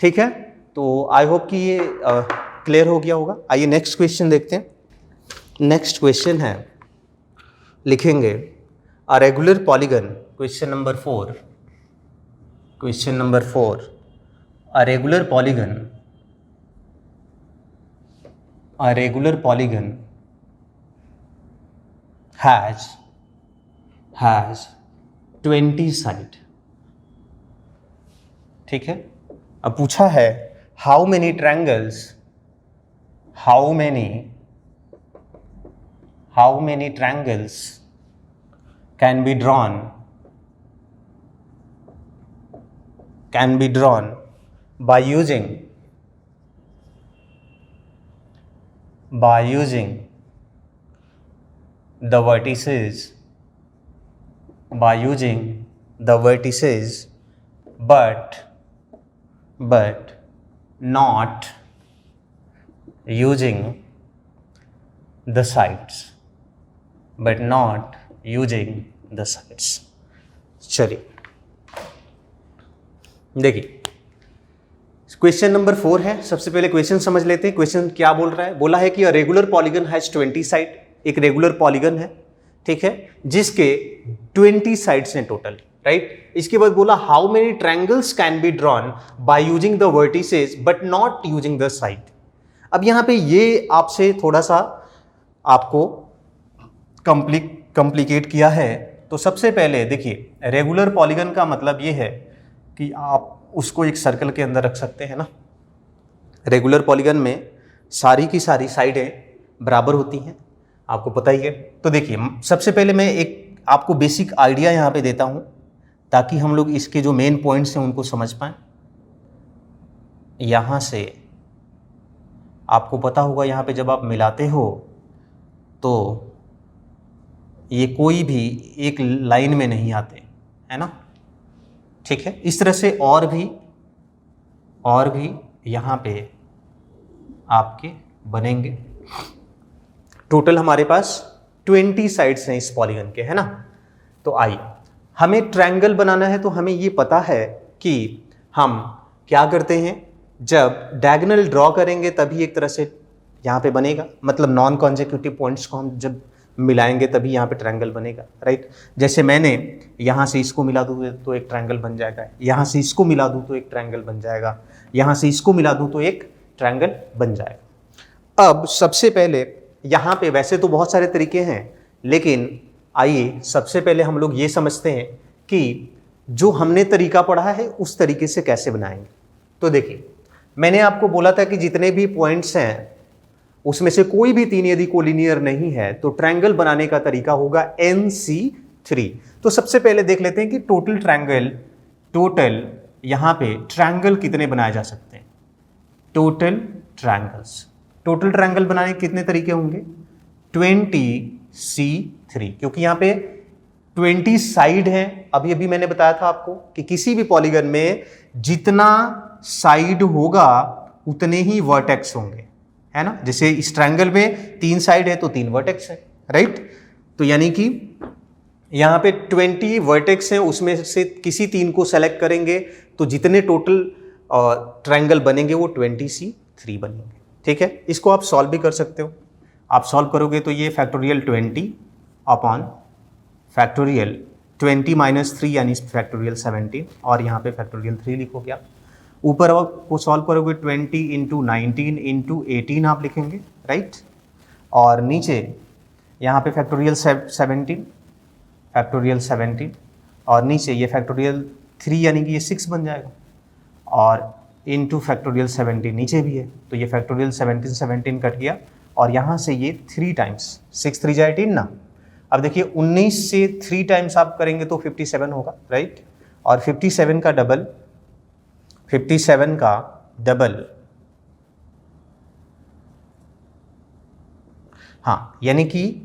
Speaker 1: ठीक है। तो आई होप कि ये क्लियर हो गया होगा। आइए नेक्स्ट क्वेश्चन देखते हैं। नेक्स्ट क्वेश्चन है, लिखेंगे a regular polygon, question number 4, a regular polygon has 20 side, ठीक है। अब पूछा है how many triangles can be drawn by using the vertices but not using the sides, चलिए देखिए क्वेश्चन नंबर 4 है। सबसे पहले क्वेश्चन समझ लेते हैं। क्वेश्चन क्या बोल रहा है, बोला है कि रेगुलर पॉलीगन हैज 20 साइड, एक रेगुलर पॉलीगन है, ठीक है, जिसके 20 साइड्स हैं टोटल, राइट। इसके बाद बोला how many triangles can be drawn by using the vertices but not using the side. अब यहां पे ये आपसे थोड़ा सा आपको कॉम्प्लिकेट किया है। तो सबसे पहले देखिए, रेगुलर पॉलीगन का मतलब ये है कि आप उसको एक सर्कल के अंदर रख सकते हैं ना। रेगुलर पॉलीगन में सारी की सारी साइडें बराबर होती हैं, आपको पता ही है। तो देखिए, सबसे पहले मैं एक आपको बेसिक आइडिया यहाँ पे देता हूँ ताकि हम लोग इसके जो मेन पॉइंट्स हैं उनको समझ पाएं। यहाँ से आपको पता होगा, यहाँ पे जब आप मिलाते हो तो ये कोई भी एक लाइन में नहीं आते, है ना, ठीक है। इस तरह से और भी यहाँ पे आपके बनेंगे। टोटल हमारे पास 20 साइड्स हैं इस पॉलीगन के, है ना। तो आइए, हमें ट्रायंगल बनाना है तो हमें ये पता है कि हम क्या करते हैं, जब डायगोनल ड्रॉ करेंगे तभी एक तरह से यहाँ पे बनेगा, मतलब नॉन कॉन्जिक्यूटिव पॉइंट्स को हम जब मिलाएंगे तभी यहाँ पे ट्रायंगल बनेगा, राइट। जैसे मैंने यहाँ से इसको मिला दूँ तो एक ट्रायंगल बन जाएगा, यहाँ से इसको मिला दूँ तो एक ट्रायंगल बन जाएगा, यहाँ से इसको मिला दूँ तो एक ट्रायंगल बन जाएगा। अब सबसे पहले यहाँ पे वैसे तो बहुत सारे तरीके हैं, लेकिन आइए सबसे पहले हम लोग ये समझते हैं कि जो हमने तरीका पढ़ा है उस तरीके से कैसे बनाएंगे। तो देखिए, मैंने आपको बोला था कि जितने भी पॉइंट्स हैं उसमें से कोई भी 3 यदि कोलिनियर नहीं है तो ट्रायंगल बनाने का तरीका होगा NC3। तो सबसे पहले देख लेते हैं कि टोटल यहाँ पे ट्रायंगल कितने बनाए जा सकते हैं। टोटल ट्रायंगल बनाने के कितने तरीके होंगे, 20C3, क्योंकि यहाँ पे 20 साइड हैं। अभी मैंने बताया था आपको कि किसी भी पॉलीगन में जितना साइड होगा उतने ही वर्टेक्स होंगे, है ना। जैसे इस ट्रायंगल में 3 साइड है तो 3 वर्टेक्स है, राइट। तो यानी कि यहाँ पे 20 वर्टेक्स हैं, उसमें से किसी 3 को सेलेक्ट करेंगे तो जितने टोटल ट्रायंगल बनेंगे वो 20C3 बनेंगे, ठीक है। इसको आप सॉल्व भी कर सकते हो। आप सॉल्व करोगे तो ये फैक्टोरियल 20 अपॉन फैक्टोरियल 20 माइनस 3 यानी फैक्टोरियल 17, और यहाँ पे फैक्टोरियल 3 लिखोगे आप। ऊपर को सॉल्व करोगे 20 इंटू 19 इंटू 18 आप लिखेंगे, राइट। और नीचे यहाँ पे फैक्टोरियल 17 और नीचे ये फैक्टोरियल 3 यानी कि ये 6 बन जाएगा, और इंटू फैक्टोरियल 17 नीचे भी है तो ये फैक्टोरियल 17 कट गया, और यहाँ से ये 3 टाइम्स 6 3 जा 18 ना। अब देखिए 19 से 3 टाइम्स आप करेंगे तो 57 होगा, राइट। और 57 का डबल हाँ, यानी कि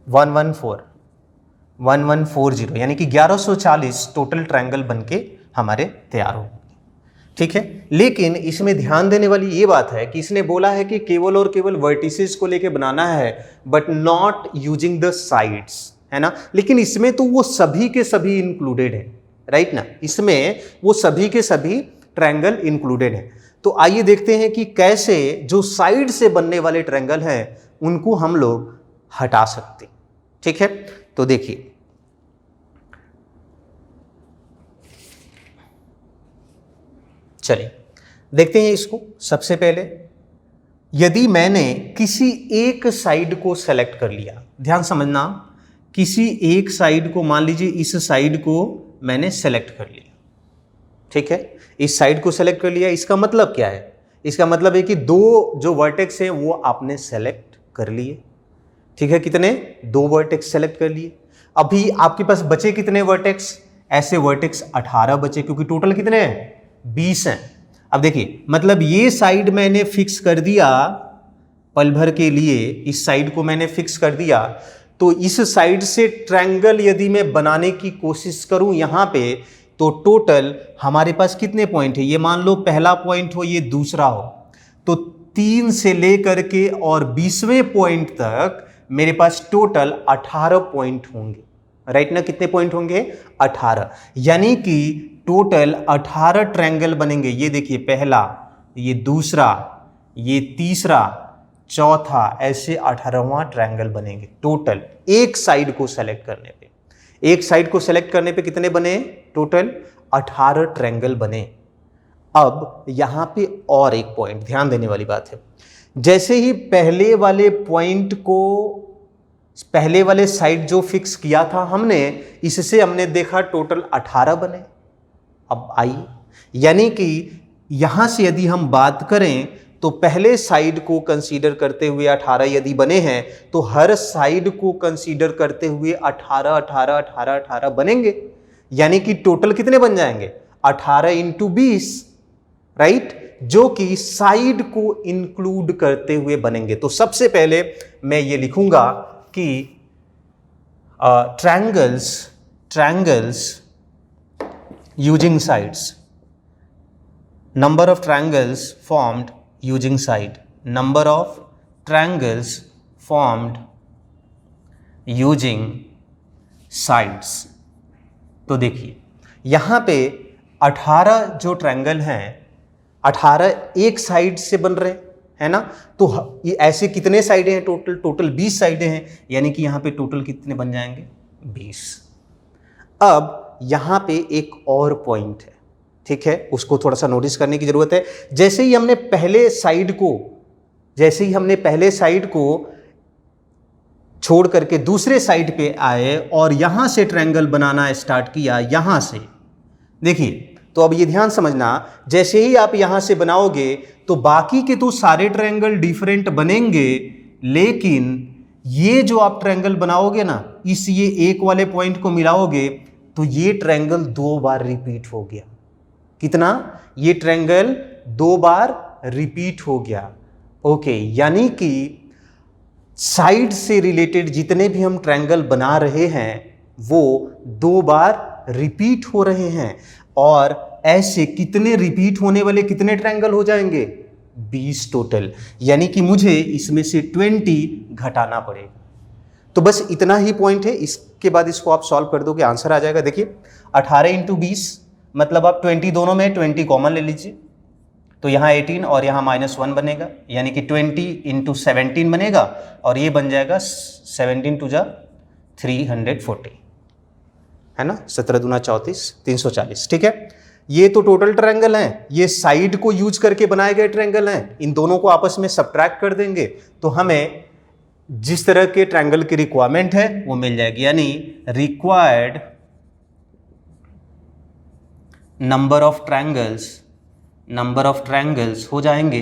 Speaker 1: 1140 यानी कि 1140 टोटल ट्रायंगल बनके हमारे तैयार हो, ठीक है। लेकिन इसमें ध्यान देने वाली ये बात है कि इसने बोला है कि केवल और केवल वर्टिसेस को लेके बनाना है but not using the sides, है ना। लेकिन इसमें तो वो सभी के सभी इंक्लूडेड है, राइट ना। इसमें वो सभी के सभी ट्रायंगल इंक्लूडेड है। तो आइए देखते हैं कि कैसे जो साइड से बनने वाले ट्रायंगल हैं उनको हम लोग हटा सकते, ठीक है। तो देखिए, चलिए देखते हैं इसको। सबसे पहले यदि मैंने किसी एक साइड को सेलेक्ट कर लिया, ध्यान समझना, किसी एक साइड को, मान लीजिए इस साइड को मैंने सेलेक्ट कर लिया, ठीक है। इस साइड को सेलेक्ट कर लिया, इसका मतलब क्या है, इसका मतलब है कि 2 जो वर्टेक्स हैं वो आपने सेलेक्ट कर लिए, ठीक है। कितने, 2 वर्टेक्स सेलेक्ट कर लिए। अभी आपके पास बचे कितने वर्टेक्स, ऐसे वर्टेक्स 18 बचे, क्योंकि टोटल कितने हैं, 20 हैं। अब देखिए, मतलब ये साइड मैंने फिक्स कर दिया पल भर के लिए, इस साइड को मैंने फिक्स कर दिया, तो इस साइड से ट्रायंगल यदि मैं बनाने की कोशिश करूं यहां पे, तो टोटल हमारे पास कितने पॉइंट है, ये मान लो पहला पॉइंट हो, ये दूसरा हो, तो 3 से लेकर के और 20वें पॉइंट तक मेरे पास टोटल 18 पॉइंट होंगे, राइट ना। कितने पॉइंट होंगे, 18, यानी कि टोटल 18 ट्रायंगल बनेंगे। ये देखिए, पहला, ये दूसरा, ये तीसरा, चौथा, ऐसे 18वां ट्रायंगल बनेंगे टोटल एक साइड को सेलेक्ट करने पे। एक साइड को सेलेक्ट करने पे कितने बने? टोटल 18 ट्रायंगल बने। अब यहां पे और एक पॉइंट ध्यान देने वाली बात है, जैसे ही पहले वाले पॉइंट को, पहले वाले साइड जो फिक्स किया था हमने, इससे हमने देखा टोटल 18 बने। अब आइए, यानी कि यहां से यदि हम बात करें तो पहले साइड को कंसीडर करते हुए 18 यदि बने हैं तो हर साइड को कंसीडर करते हुए 18 18 18 18 बनेंगे, यानी कि टोटल कितने बन जाएंगे? 18 इंटू 20, राइट, जो कि साइड को इंक्लूड करते हुए बनेंगे। तो सबसे पहले मैं ये लिखूंगा कि triangles using sides, number of triangles formed using side, number of triangles formed using sides। तो देखिए यहां पे 18 जो ट्रायंगल हैं, 18 एक साइड से बन रहे है ना, तो ये ऐसे कितने साइडें हैं? टोटल 20 साइडें हैं, यानी कि यहां पे टोटल कितने बन जाएंगे? 20। अब यहां पे एक और पॉइंट है, ठीक है, उसको थोड़ा सा नोटिस करने की जरूरत है। जैसे ही हमने पहले साइड को छोड़ करके दूसरे साइड पे आए और यहां से ट्रायंगल बनाना स्टार्ट किया, यहां से देखिए, तो अब ये ध्यान समझना, जैसे ही आप यहां से बनाओगे तो बाकी के तो सारे ट्रायंगल डिफरेंट बनेंगे, लेकिन ये जो आप ट्रायंगल बनाओगे ना, इस ये एक वाले पॉइंट को मिलाओगे तो ये ट्रायंगल 2 बार रिपीट हो गया। कितना? ये ट्रायंगल 2 बार रिपीट हो गया। ओके, यानी कि साइड से रिलेटेड जितने भी हम ट्रायंगल बना रहे हैं वो 2 बार रिपीट हो रहे हैं, और ऐसे कितने रिपीट होने वाले कितने ट्रायंगल हो जाएंगे? 20 टोटल, यानी कि मुझे इसमें से 20 घटाना पड़ेगा। तो बस इतना ही पॉइंट है, इसके बाद इसको आप सॉल्व कर दोगे, आंसर आ जाएगा। देखिए 18 इंटू 20 मतलब आप 20 दोनों में 20 कॉमन ले लीजिए, तो यहाँ 18 और यहाँ -1 बनेगा, यानी कि 20 इंटू 17 बनेगा, और ये बन जाएगा 17 टू जा 340, है ना, 17 दूना 34, 340, ठीक है। ये तो टोटल ट्रायंगल हैं, ये साइड को यूज करके बनाए गए ट्रायंगल हैं, इन दोनों को आपस में सब्ट्रैक्ट कर देंगे तो हमें जिस तरह के ट्रायंगल की रिक्वायरमेंट है वो मिल जाएगी, यानी रिक्वायर्ड नंबर ऑफ ट्रायंगल्स हो जाएंगे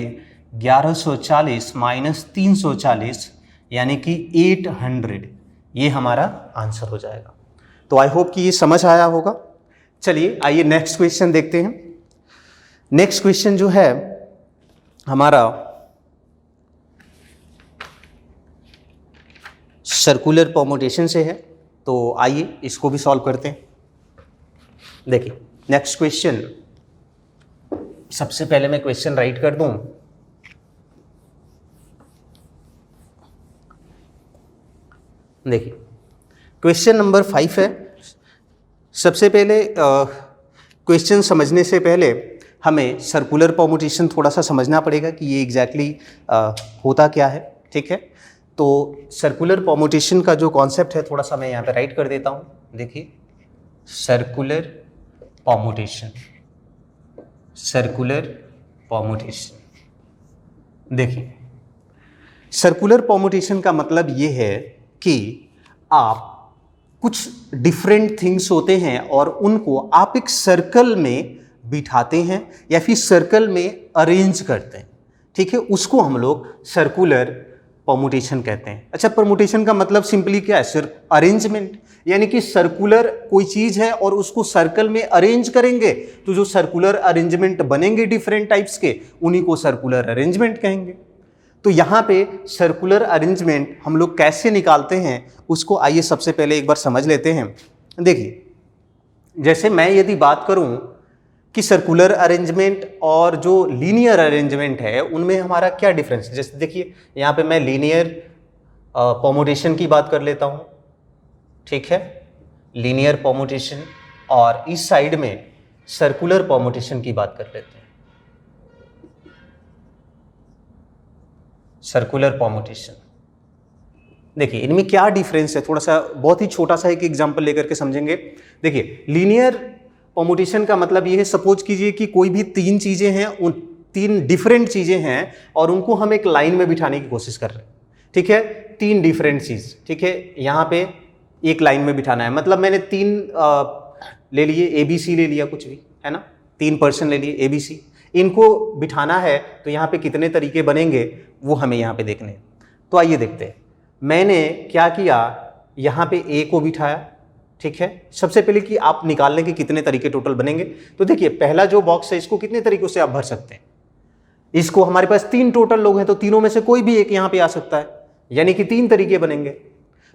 Speaker 1: 1140 माइनस 340, यानी कि 800। ये हमारा आंसर हो जाएगा। तो आई होप कि ये समझ आया होगा। चलिए आइए नेक्स्ट क्वेश्चन देखते हैं। नेक्स्ट क्वेश्चन जो है हमारा सर्कुलर परम्यूटेशन से है, तो आइए इसको भी सॉल्व करते हैं। देखिए नेक्स्ट क्वेश्चन, सबसे पहले मैं क्वेश्चन राइट कर दूं। देखिए क्वेश्चन नंबर 5 है। सबसे पहले क्वेश्चन समझने से पहले हमें सर्कुलर परम्यूटेशन थोड़ा सा समझना पड़ेगा कि ये एग्जैक्टली होता क्या है, ठीक है। तो सर्कुलर परम्यूटेशन का जो कॉन्सेप्ट है थोड़ा सा मैं यहाँ पे राइट कर देता हूँ। देखिए सर्कुलर परम्यूटेशन, देखिए सर्कुलर परम्यूटेशन का मतलब ये है कि आप कुछ डिफरेंट थिंग्स होते हैं और उनको आप एक सर्कल में बिठाते हैं या फिर सर्कल में अरेंज करते हैं, ठीक है, उसको हम लोग सर्कुलर परम्यूटेशन कहते हैं। अच्छा, परम्यूटेशन का मतलब सिंपली क्या है? सिर्फ अरेंजमेंट, यानी कि सर्कुलर कोई चीज है और उसको सर्कल में अरेंज करेंगे तो जो सर्कुलर अरेंजमेंट बनेंगे डिफरेंट टाइप्स के, उन्हीं को सर्कुलर अरेंजमेंट कहेंगे। तो यहाँ पे सर्कुलर अरेंजमेंट हम लोग कैसे निकालते हैं उसको आइए सबसे पहले एक बार समझ लेते हैं। देखिए जैसे मैं यदि बात करूं कि सर्कुलर अरेंजमेंट और जो लीनियर अरेंजमेंट है उनमें हमारा क्या डिफरेंस है। जैसे देखिए यहाँ पे मैं लीनियर परम्यूटेशन की बात कर लेता हूँ, ठीक है, लीनियर परम्यूटेशन, और इस साइड में सर्कुलर परम्यूटेशन की बात कर लेते हैं। सर्कुलर परम्यूटेशन, देखिए इनमें क्या डिफरेंस है, थोड़ा सा बहुत ही छोटा सा एक एग्जांपल लेकर के समझेंगे। देखिए लीनियर परमुटेशन का मतलब ये है, सपोज कीजिए कि कोई भी तीन चीजें हैं, उन तीन डिफरेंट चीजें हैं और उनको हम एक लाइन में बिठाने की कोशिश कर रहे हैं, ठीक है। तीन डिफरेंट चीज, ठीक है, यहाँ पे एक लाइन में बिठाना है। मतलब मैंने तीन ले लिए, ABC ले लिया, कुछ भी है ना, 3% ले लिए ABC, इनको बिठाना है तो यहाँ पे कितने तरीके बनेंगे वो हमें यहाँ पे देखने हैं। तो आइए देखते हैं। मैंने क्या किया, यहाँ पे A को बिठाया, ठीक है। सबसे पहले कि आप निकालने के कितने तरीके टोटल बनेंगे, तो देखिए पहला जो बॉक्स है इसको कितने तरीकों से आप भर सकते हैं। इसको हमारे पास तीन टोटल लोग हैं तो तीनों में से कोई भी एक यहाँ पे आ सकता है, यानी कि तीन तरीके बनेंगे।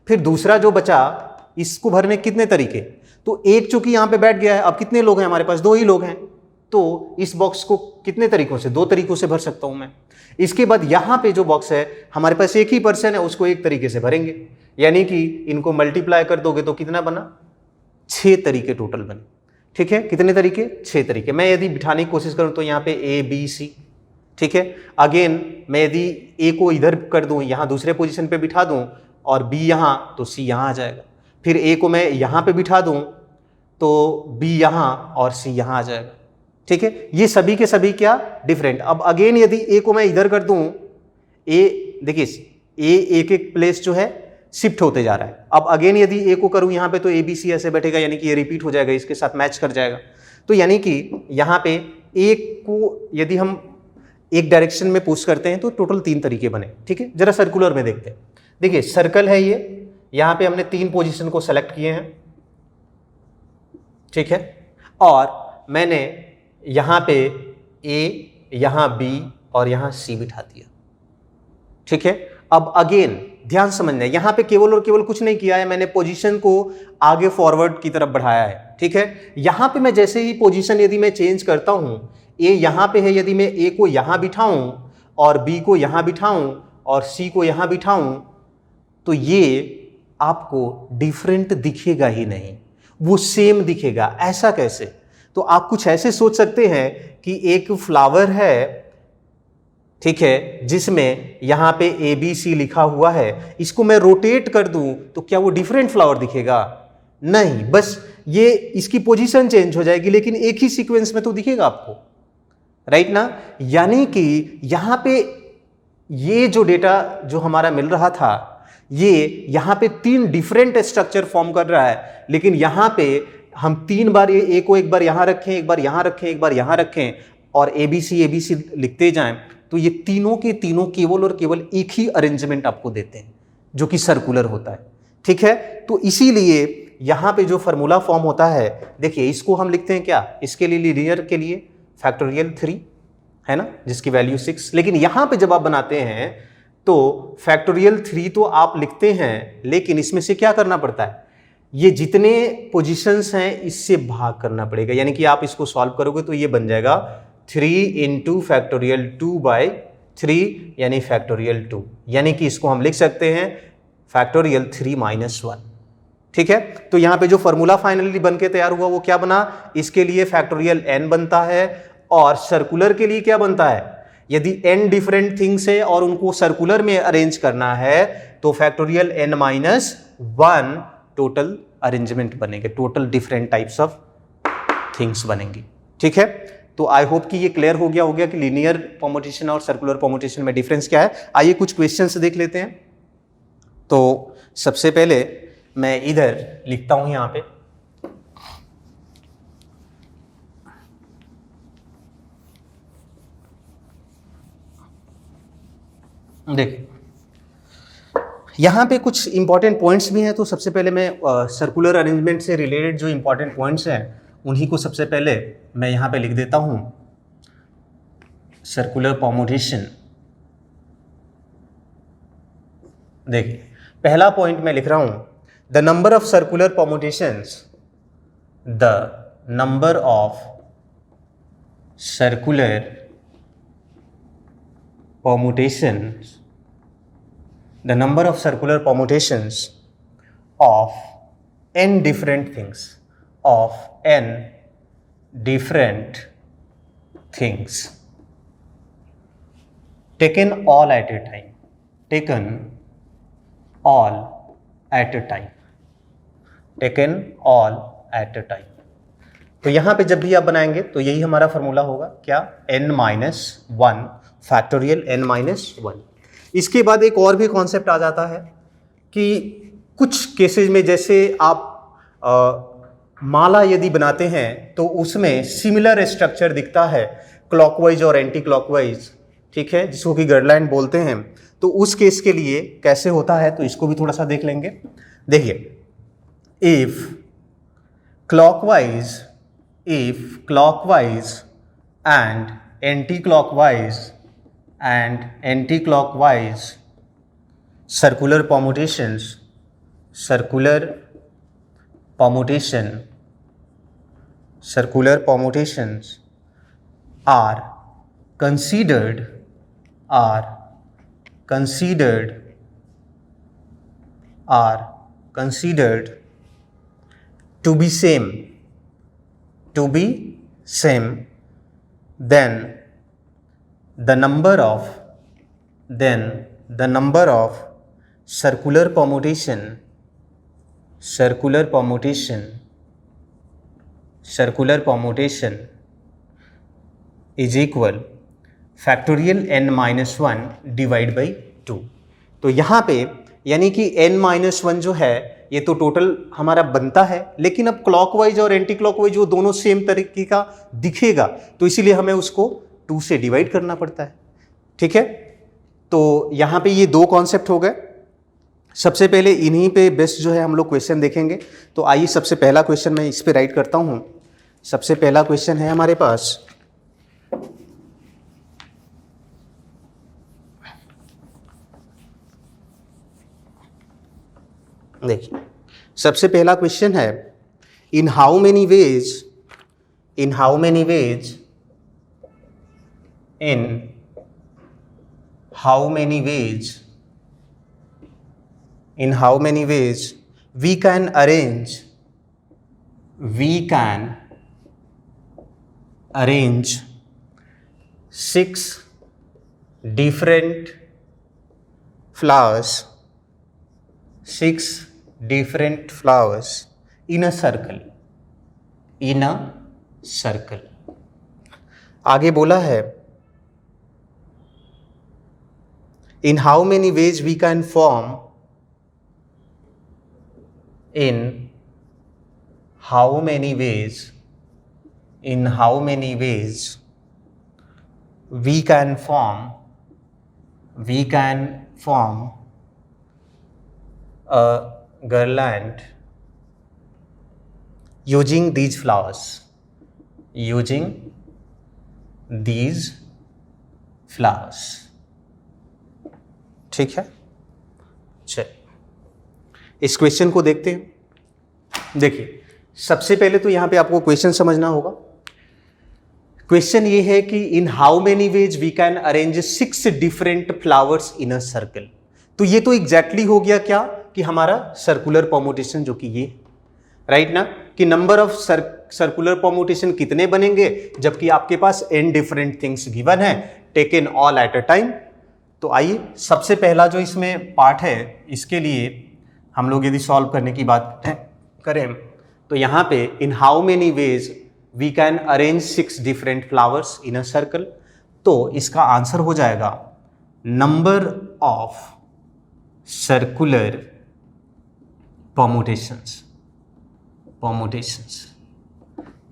Speaker 1: फिर दूसरा जो बचा, इसको भरने कितने तरीके, तो एक चूंकि यहाँ पे बैठ गया है, अब कितने लोग हैं हमारे पास, दो ही लोग हैं, तो इस बॉक्स को कितने तरीकों से, दो तरीकों से भर सकता हूं मैं। इसके बाद यहाँ पे जो बॉक्स है हमारे पास एक ही पर्सन है, उसको एक तरीके से भरेंगे, यानी कि इनको मल्टीप्लाई कर दोगे तो कितना बना, 6 तरीके टोटल बने, ठीक है। कितने तरीके, 6 तरीके। मैं यदि बिठाने की कोशिश करूं तो यहाँ पे ABC, ठीक है। अगेन मैं यदि A को इधर कर दूं, यहाँ दूसरे पोजीशन पे बिठा दूं और B यहाँ, तो C यहाँ आ जाएगा। फिर A को मैं यहाँ पे बिठा दूं तो B यहाँ और C यहाँ आ जाएगा, ठीक है। ये सभी के सभी क्या, डिफरेंट। अब अगेन यदि A को मैं इधर कर दूं, A देखिए A एक एक प्लेस जो है शिफ्ट होते जा रहा है। अब अगेन यदि A को करूं यहाँ पे तो ABC ऐसे बैठेगा, यानी कि ये रिपीट हो जाएगा, इसके साथ मैच कर जाएगा। तो यानी कि यहाँ पे A को यदि हम एक डायरेक्शन में पुश करते हैं तो टोटल 3 तरीके बने, ठीक है। जरा सर्कुलर में देखते हैं। देखिए सर्कल है ये, यहाँ पे हमने 3 पोजीशन को सेलेक्ट किए हैं, ठीक है। और मैंने यहाँ पे A, यहाँ B और यहाँ C बिठा दिया, ठीक है। अब अगेन ध्यान समझना, यहाँ पे केवल और केवल कुछ नहीं किया है, मैंने पोजीशन को आगे फॉरवर्ड की तरफ बढ़ाया है, ठीक है। यहाँ पे मैं जैसे ही पोजीशन यदि मैं चेंज करता हूँ, A यहाँ पे है, यदि मैं A को यहाँ बिठाऊं और B को यहाँ बिठाऊं और C को यहाँ बिठाऊं तो ये आपको डिफरेंट दिखेगा ही नहीं, वो सेम दिखेगा। ऐसा कैसे, तो आप कुछ ऐसे सोच सकते हैं कि एक फ्लावर है, ठीक है, जिसमें यहाँ पे ABC लिखा हुआ है, इसको मैं रोटेट कर दूं तो क्या वो डिफरेंट फ्लावर दिखेगा, नहीं, बस ये इसकी पोजीशन चेंज हो जाएगी, लेकिन एक ही सीक्वेंस में तो दिखेगा आपको, राइट ना। यानी कि यहाँ पे ये जो डेटा जो हमारा मिल रहा था, ये यहाँ पे 3 डिफरेंट स्ट्रक्चर फॉर्म कर रहा है, लेकिन यहाँ पे हम 3 बार ये A को एक बार यहाँ रखें, एक बार यहाँ रखें, एक बार यहाँ रखें और ABC लिखते जाएं तो ये तीनों के तीनों केवल और केवल एक ही अरेंजमेंट आपको देते हैं, जो कि सर्कुलर होता है, ठीक है। तो इसीलिए यहाँ पे जो फॉर्मूला फॉर्म होता है, देखिए इसको हम लिखते हैं क्या, इसके लिए लीनियर के लिए फैक्टोरियल 3 है ना, जिसकी वैल्यू 6। लेकिन यहाँ पे जब आप बनाते हैं तो फैक्टोरियल 3 तो आप लिखते हैं, लेकिन इसमें से क्या करना पड़ता है, ये जितने पोजीशंस हैं इससे भाग करना पड़ेगा। यानी कि आप इसको सॉल्व करोगे तो ये बन जाएगा 3 इंटू फैक्टोरियल 2/3 यानी फैक्टोरियल 2, यानी कि इसको हम लिख सकते हैं फैक्टोरियल 3-1, ठीक है। तो यहाँ पे जो फॉर्मूला फाइनली बन के तैयार हुआ वो क्या बना, इसके लिए फैक्टोरियल n बनता है और सर्कुलर के लिए क्या बनता है, यदि n डिफरेंट थिंग्स है और उनको सर्कुलर में अरेंज करना है तो फैक्टोरियल n-1 टोटल अरेंजमेंट बनेंगे, total different types of things बनेंगी, ठीक है। तो आई होप कि ये क्लियर हो गया कि लीनियर परमुटेशन और सर्कुलर परमुटेशन में डिफरेंस क्या है। आइए कुछ क्वेश्चंस देख लेते हैं। तो सबसे पहले मैं इधर लिखता हूं यहां पे, देखिए यहाँ पे कुछ इंपॉर्टेंट पॉइंट्स भी हैं। तो सबसे पहले मैं सर्कुलर अरेंजमेंट से रिलेटेड जो इंपॉर्टेंट पॉइंट्स हैं उन्हीं को सबसे पहले मैं यहाँ पे लिख देता हूँ। सर्कुलर परमुटेशन, देखिए पहला पॉइंट मैं लिख रहा हूँ, the number of circular permutations, the number of circular permutations, the number of circular permutations of n different things, of n different things taken all at a time, taken all at a time, taken all at a time। तो यहाँ पे जब भी आप बनाएंगे तो यही हमारा फॉर्मूला होगा, क्या, n-1 फैक्टोरियल n-1। इसके बाद एक और भी कॉन्सेप्ट आ जाता है कि कुछ केसेस में जैसे आप माला यदि बनाते हैं तो उसमें सिमिलर स्ट्रक्चर दिखता है क्लॉकवाइज और एंटी क्लॉकवाइज, ठीक है, जिसको कि गर्लैंड बोलते हैं। तो उस केस के लिए कैसे होता है तो इसको भी थोड़ा सा देख लेंगे। देखिए, if clockwise and anti-clockwise circular permutations are considered to be same, then the number of circular permutation is equal factorial n-1 divide by 2। तो यहाँ पे यानी कि n-1 जो है ये तो टोटल हमारा बनता है, लेकिन अब क्लॉकवाइज और एंटी क्लॉकवाइज वो दोनों सेम तरीके का दिखेगा, तो इसीलिए हमें उसको 2 से डिवाइड करना पड़ता है, ठीक है। तो यहाँ पे ये दो कॉन्सेप्ट हो गए। सबसे पहले इन्हीं पे बेस्ट जो है हम लोग क्वेश्चन देखेंगे। तो आइए सबसे पहला क्वेश्चन मैं इस पे राइट करता हूँ। सबसे पहला क्वेश्चन है हमारे पास, देखिए सबसे पहला क्वेश्चन है, इन how many veg we can arrange 6 different flowers in a circle। आगे बोला है, in how many ways we can form we can form a garland using these flowers, ठीक है। चलिए इस क्वेश्चन को देखते हैं। देखिए सबसे पहले तो यहाँ पे आपको क्वेश्चन समझना होगा। क्वेश्चन ये है कि in how many ways we can arrange 6 different flowers in a circle. तो ये तो एग्जैक्टली हो गया क्या कि हमारा सर्कुलर परम्यूटेशन, जो कि ये राइट ना, कि नंबर ऑफ सर्कुलर परम्यूटेशन कितने बनेंगे, जबकि आपके पास n डिफरेंट थिंग्स गिवन है, taken all at a time. तो आइए सबसे पहला जो इसमें पार्ट है, इसके लिए हम लोग यदि सॉल्व करने की बात करें तो यहाँ पे in how many ways we can arrange 6 different flowers in a circle, तो इसका आंसर हो जाएगा नंबर ऑफ सर्कुलर परम्यूटेशंस।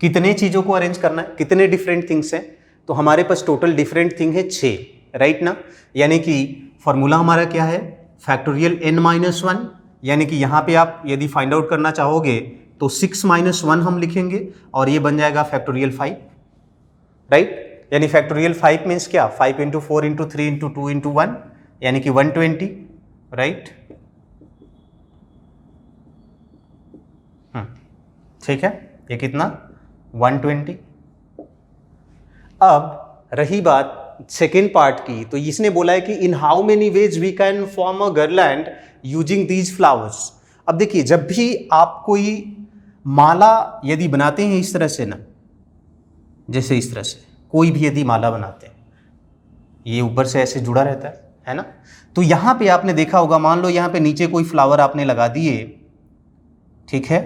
Speaker 1: कितने चीजों को अरेंज करना है, कितने डिफरेंट थिंग्स हैं, तो हमारे पास टोटल डिफरेंट थिंग है 6, राइट ना। यानी कि फॉर्मूला हमारा क्या है, फैक्टोरियल n-1, यानी कि यहाँ पे आप यदि फाइंड आउट करना चाहोगे तो 6 - 1 हम लिखेंगे और ये बन जाएगा फैक्टोरियल 5, राइट। यानी फैक्टोरियल 5 मीन्स क्या, 5 × 4 × 3 × 2 × 1 यानी कि 120, राइट। ठीक है, ये कितना 120। अब रही बात सेकेंड पार्ट की, तो इसने बोला है कि in how many ways we can form a garland using these flowers. अब देखिए जब भी आप कोई माला यदि बनाते हैं इस तरह से ना, जैसे इस तरह से कोई भी यदि माला बनाते हैं, ये ऊपर से ऐसे जुड़ा रहता है ना। तो यहाँ पे आपने देखा होगा, मान लो यहाँ पे नीचे कोई फ्लावर आपने लगा दिए, ठीक है,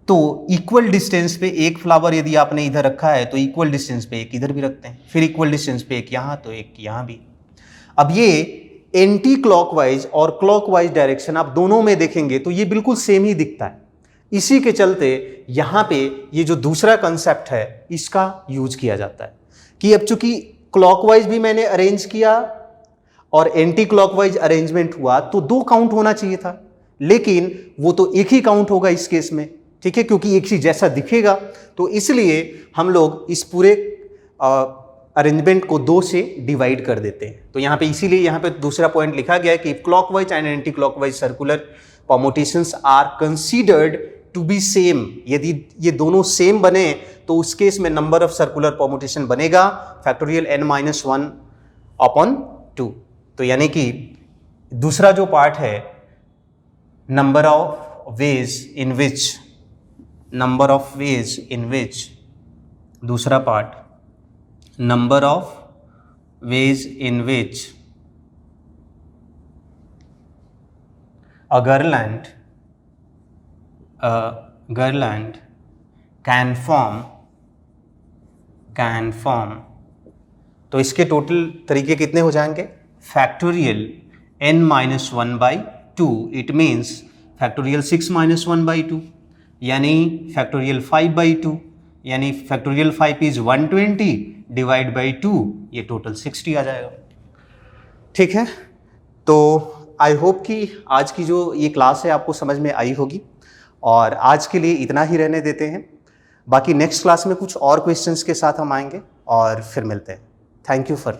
Speaker 1: तो इक्वल डिस्टेंस पे एक फ्लावर यदि आपने इधर रखा है तो इक्वल डिस्टेंस पे एक इधर भी रखते हैं, फिर इक्वल डिस्टेंस पे एक यहाँ तो एक यहाँ भी। अब ये एंटी क्लॉकवाइज और क्लॉकवाइज डायरेक्शन आप दोनों में देखेंगे तो ये बिल्कुल सेम ही दिखता है। इसी के चलते यहाँ पे ये जो दूसरा कंसेप्ट है इसका यूज किया जाता है कि अब चूंकि क्लॉकवाइज भी मैंने अरेंज किया और एंटी क्लॉकवाइज अरेंजमेंट हुआ तो 2 काउंट होना चाहिए था, लेकिन वो तो एक ही काउंट होगा इस केस में, ठीक है, क्योंकि एक ही जैसा दिखेगा। तो इसलिए हम लोग इस पूरे अरेंजमेंट को 2 से डिवाइड कर देते हैं। तो यहाँ पे इसीलिए यहाँ पे दूसरा पॉइंट लिखा गया है कि clockwise and anticlockwise circular permutations are considered to be same. यदि ये दोनों सेम बने तो उस केस में नंबर ऑफ सर्कुलर परमुटेशन बनेगा फैक्टोरियल n-1/2। तो यानी कि दूसरा जो पार्ट है number of ways in which, दूसरा part number of ways in which a girland can form, तो इसके टोटल तरीके कितने हो जाएंगे, factorial n-1/2, it means factorial 6-1/2, यानी फैक्टोरियल 5/2, यानी फैक्टोरियल 5 इज 120 डिवाइड बाई 2, ये टोटल 60 आ जाएगा। ठीक है, तो आई होप कि आज की जो ये क्लास है आपको समझ में आई होगी, और आज के लिए इतना ही रहने देते हैं। बाकी नेक्स्ट क्लास में कुछ और क्वेश्चंस के साथ हम आएंगे और फिर मिलते हैं। Thank you for